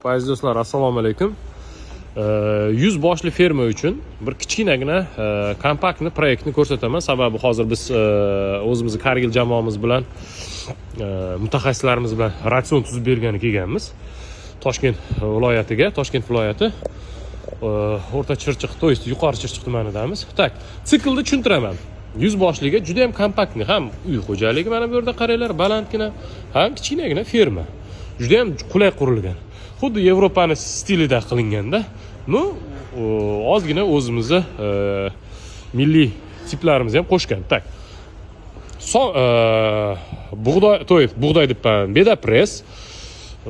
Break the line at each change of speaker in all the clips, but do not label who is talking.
Aziz do'stlar, assalomu alaykum. 100 boshli ferma uchun bir kichkinagina kompaktni proyektni ko'rsataman. Sababi hozir biz o'zimizni Kargil jamoamiz bilan mutaxassislarimiz bilan ratsion tuzib bergani kelganmiz. Toshkent viloyatiga, Toshkent viloyati O'rta Chirchiq, to есть yuqori Chirchiq tumanidamiz. Tak, siklni tushuntiraman. 100 boshliga juda ham kompaktni, ham uy xo'jaligi, mana bu yerda qaranglar, balandgina, ham kichkinagina ferma. Juda ham qulay qurilgan. Xuddi Yevropani stilida qilinganda, no, ozgina o'zimizni milliy tiplarimizni ham qo'shgan. Tak. Bug'doy, to'yib, bug'doy debman, bedapres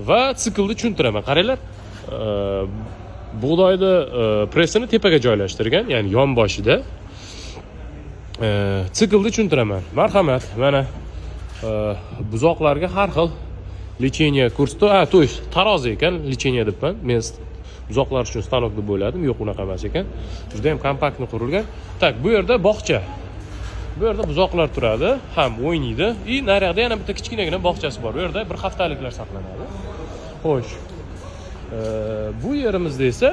va siklni tushuntiraman. Qaranglar, bug'doyni pressini tepaga joylashtirgan, ya'ni yonboshida. Siklni tushuntiraman. Marhamat, mana buzoqlarga har xil lecheniya kursda, to есть tarozi ekan, lecheniya debman. Men buzoqlar uchun stanok deb o'yladim, yo'q, unaqa emas ekan. Juda ham kompaktni qurilgan. Tak, bu yerda bog'cha. Bu yerda buzoqlar turadi, ham o'ynaydi. Naryoqda yana bitta kichkinagina bog'chasi bor. Bu yerda bir haftaliklar saqlanadi. Xo'sh. Bu yerimizda esa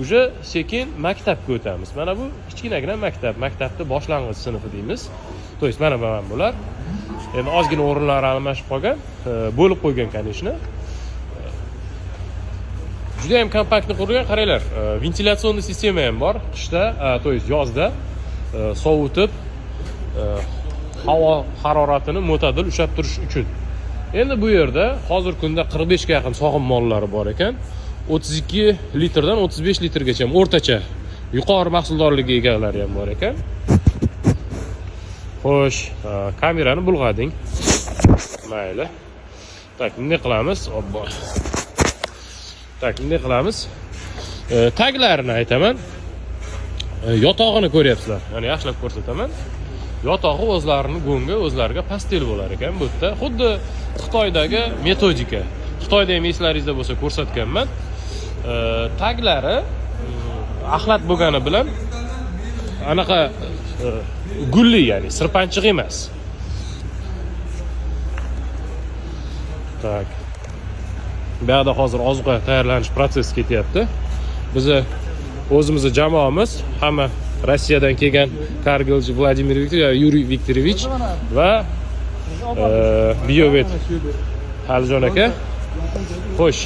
uje sekin maktabga o'tamiz. Mana bu kichkinagina maktab, maktabda boshlang'ich sinfi deymiz. To есть mana bular. Endi ozgina o'rinlar almashib qolgan, bo'lib qo'ygan, конечно. Juda ham kompaktni qurilgan, qaranglar. Ventilyatsionni sistema ham bor. Qishda, to есть yozda sovutib, havo haroratini mo'tadil ushlab turish uchun. Endi bu yerda hozir kunda 45 ga yaqin sog'im mollari bor ekan. 32 litrdan 35 litrgacha o'rtacha yuqori mahsuldorlikka egalari ham bor ekan. Xo'sh, kamerani bulg'ading. Mayli. Tak, bunday qilamiz. Obbo. Tak, bunday qilamiz. Taglarini aytaman. Yotog'ini ko'ryapsizlar. Ya'ni yaxshilab ko'rsataman. Yotog'i o'zlarining go'nga, o'zlariga pastel bo'lar ekan bu yerda. Xuddi Xitoydagi metodika. Xitoyda ham eslaringizda bo'lsa ko'rsatganman. Taglari axlat bo'lgani bilan anaqa gulli, ya'ni sirpanchiq emas. Tak. Bu yerda hozir ozuqa tayyorlanish prosessi ketyapti. Bizni o'zimizning jamoamiz, hamma Rossiyadan kelgan Kargilchi Vladimir Viktorovich, Yuriy Viktorovich va Biovet Haljon aka. Xo'sh.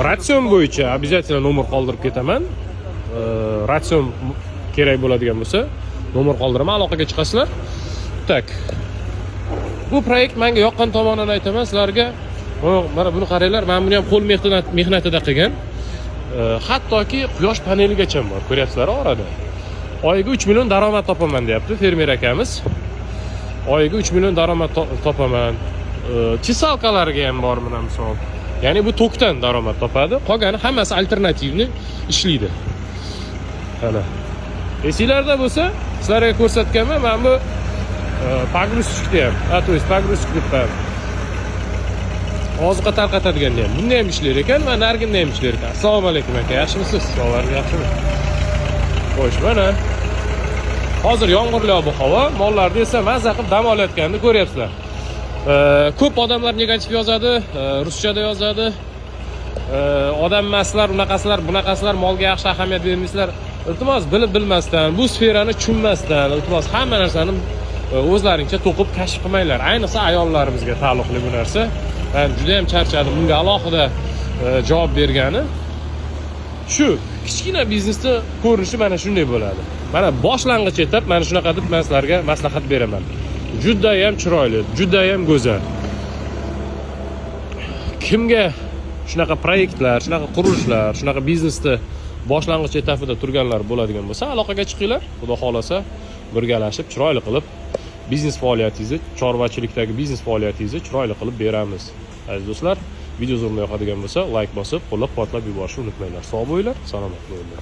Ratsion bo'yicha обязательно nomer qoldirib ketaman. Ratsion kerak bo'ladigan bo'lsa, nomer qoldiraman, aloqaga chiqasizlar. Tak. Bu proyekt menga yoqqan tomonini aytaman sizlarga. Mana buni qaranglar, men buni ham qo'l mehnatida qilgan. Hattoki quyosh paneligacha bor, ko'ryapsizlar orada. Oyiga 3 million daromad topaman deyapti fermer akamiz. Oyiga 3 million daromad topaman. Chisalkalarga ham bor mana misol. Ya'ni bu tokdan daromad topadi. Qolgani hammasi alternativni ishlaydi. Mana. Esinglarda bo'lsa, sizlarga ko'rsatganman, men bu pagrushnikda ham, to есть pagrushnik deb ozuqa tarqatadiganda ham bunda ham ishlar ekan va narginda ham ishlar ekan. Assalomu alaykum aka, yaxshimisiz? Sog'ligingiz yaxshimi? Xo'sh, mana hozir yomg'irli ob-havo, mollarni esa mazza qilib dam olayotganini ko'ryapsizlar. Ko'p odamlar negativ yozadi, ruschada yozadi. Odam emaslar, unaqasilar, bunaqasilar, molga yaxshi ahamiyat bermaysizlar. Iltimos bilib bilmasdan, bu sferani tushunmasdan, iltimos hamma narsani o'zlaringcha to'qib kashf qilmanglar. Ayniqsa ayollarimizga taalluqli bu narsa. Men juda ham charchadim bunga alohida javob bergani. Shu kichkina biznesda ko'rinishi mana shunday bo'ladi. Mana boshlang'ich etap mana shunaqa deb men sizlarga maslahat beraman. Juda ham chiroyli, juda ham go'zal. Kimga shunaqa proyektlar, shunaqa qurilishlar, shunaqa biznesda boshlang'ich etapida turganlar bo'ladigan bo'lsa, aloqaga chiqinglar. Xudo xolasa birgalashib chiroyli qilib biznes faoliyatingizni, chorvachilikdagi biznes faoliyatingizni chiroyli qilib beramiz. Aziz do'stlar, video zo'rma yoqadigan bo'lsa, like bosib, qo'llab-quvvatlab yuborishni unutmanglar. Sog' bo'linglar, salomat bo'linglar.